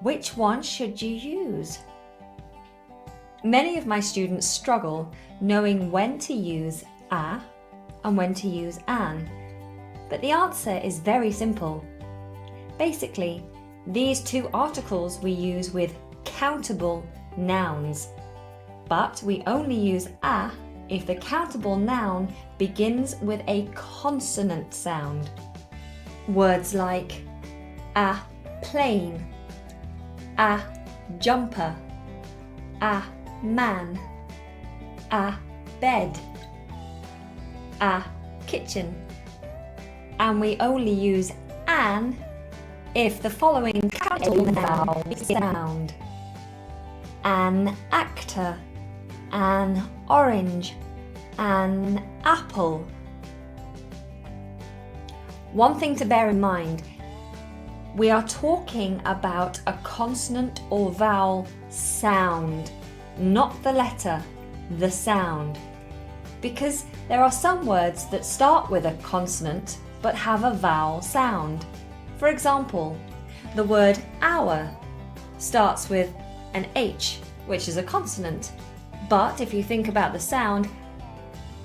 Which one should you use? Many of my students struggle knowing when to use a and when to use an, but the answer is very simple. Basically, these two articles we use with countable nouns, but we only use a if the countable noun begins with a consonant sound. Words like a plane, a jumper, a man, a bed, a kitchen. And we only use an if the following countable noun sound: an actor, an orange, an apple. One thing to bear in mind, we are talking about a consonant or vowel sound, not the letter, the sound. Because there are some words that start with a consonant but have a vowel sound. For example, the word hour starts with an H, which is a consonant. But if you think about the sound,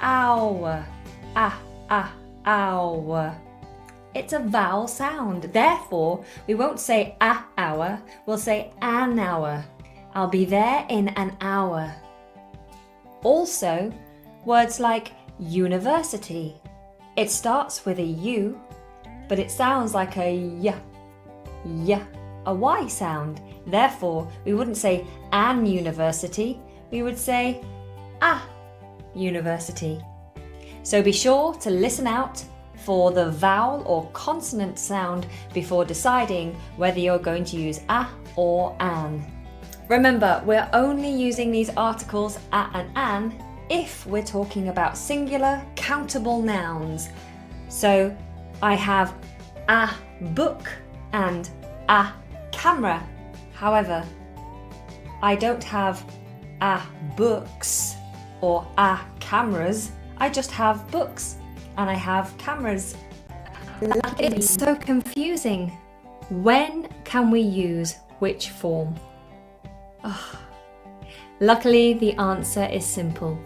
hour, hour, it's a vowel sound. Therefore, we won't say a hour, we'll say an hour. I'll be there in an hour. Also, words like university. It starts with a U, but it sounds like a y, a Y sound. Therefore, we wouldn't say an university, we would say a university. So be sure to listen out for the vowel or consonant sound before deciding whether you're going to use a or an. Remember, we're only using these articles a and an if we're talking about singular countable nouns. So I have a book and a camera. However, I don't have a books or a cameras. I just have books and I have cameras. It's so confusing. When can we use which form? Oh. Luckily, the answer is simple.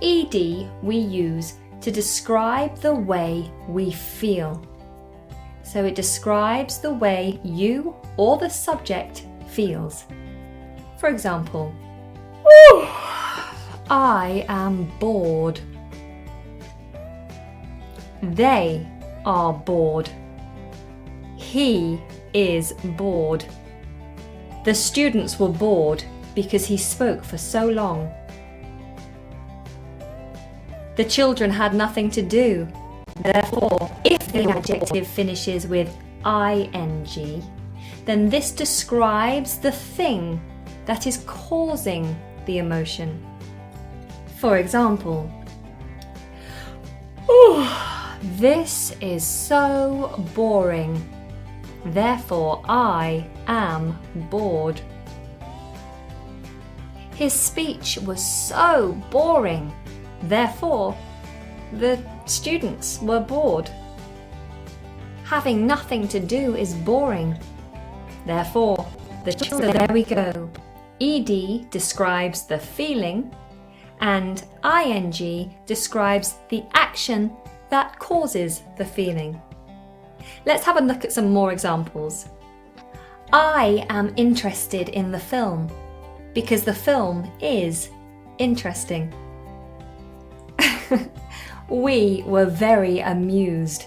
Ed we use to describe the way we feel. So it describes the way you or the subject feels. For example, I am bored. They are bored. He is bored. The students were bored because he spoke for so long. The children had nothing to do. Therefore, if the adjective finishes with ing, then this describes the thing that is causing the emotion. For example, this is so boring. Therefore, I am bored. His speech was so boring. Therefore, the students were bored. Having nothing to do is boring. Therefore, the children, there we go. Ed describes the feeling and ing describes the action that causes the feeling. Let's have a look at some more examples. I am interested in the film because the film is interesting. We were very amused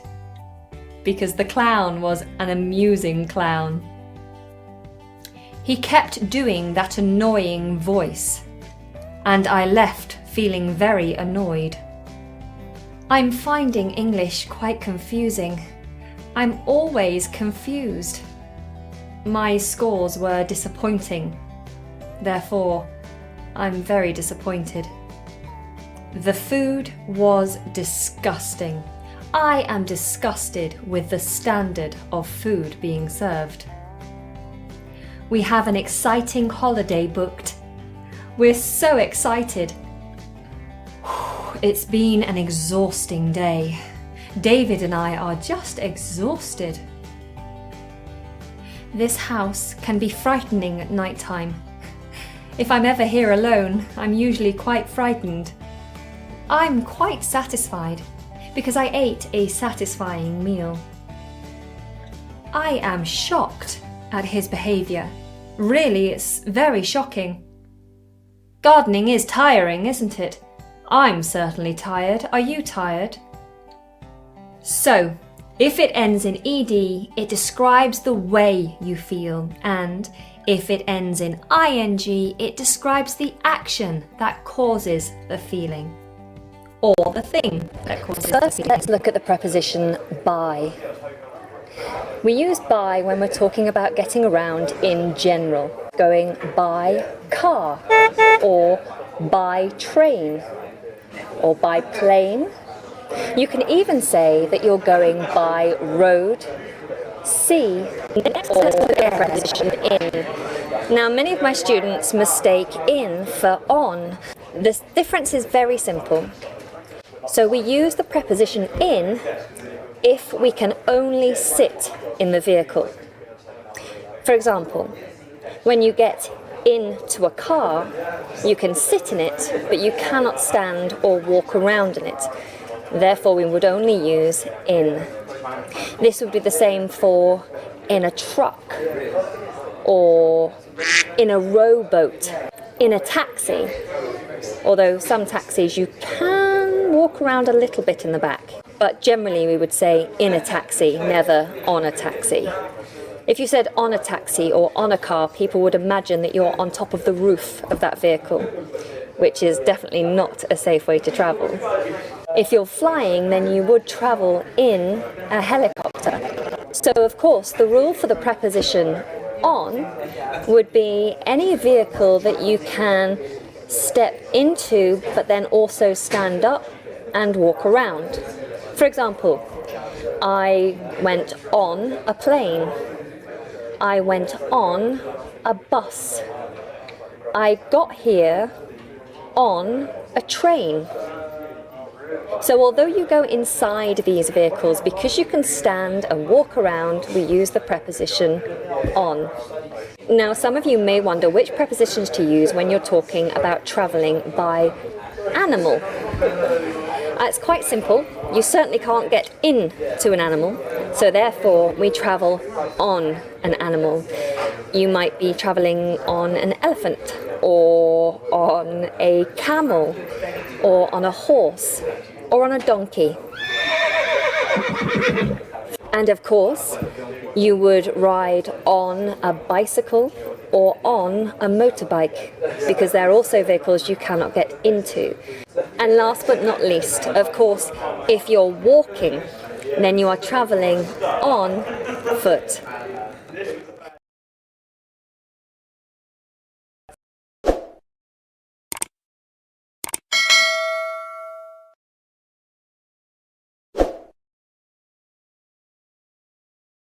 because the clown was an amusing clown. He kept doing that annoying voice, and I left feeling very annoyed. I'm finding English quite confusing. I'm always confused. My scores were disappointing. Therefore, I'm very disappointed. The food was disgusting. I am disgusted with the standard of food being served. We have an exciting holiday booked. We're so excited. It's been an exhausting day. David and I are just exhausted. This house can be frightening at night time. If I'm ever here alone, I'm usually quite frightened. I'm quite satisfied because I ate a satisfying meal. I am shocked at his behaviour. Really, it's very shocking. Gardening is tiring, isn't it? I'm certainly tired. Are you tired? So, if it ends in ed, it describes the way you feel, and if it ends in ing, it describes the action that causes the feeling, or the thing that causes the feeling. First, let's look at the preposition by. We use by when we're talking about getting around in general, going by car, or by train, or by plane. You can even say that you're going by road, sea, or the preposition in. Now, many of my students mistake in for on. The difference is very simple. So we use the preposition in if we can only sit in the vehicle. For example, when you get into a car, you can sit in it, but you cannot stand or walk around in it. Therefore, we would only use in. This would be the same for in a truck, or in a rowboat, in a taxi. Although some taxis you can walk around a little bit in the back. But generally we would say in a taxi, never on a taxi. If you said on a taxi or on a car, people would imagine that you're on top of the roof of that vehicle, which is definitely not a safe way to travel. If you're flying, then you would travel in a helicopter. So of course, the rule for the preposition on would be any vehicle that you can step into, but then also stand up and walk around. For example, I went on a plane. I went on a bus. I got here on a train. So although you go inside these vehicles, because you can stand and walk around, we use the preposition on. Now, some of you may wonder which prepositions to use when you're talking about travelling by animal. It's quite simple. You certainly can't get into an animal, so therefore we travel on an animal. You might be travelling on an elephant, or on a camel, or on a horse, or on a donkey. And of course, you would ride on a bicycle or on a motorbike, because they're also vehicles you cannot get into. And last but not least, of course, if you're walking, then you are travelling on foot.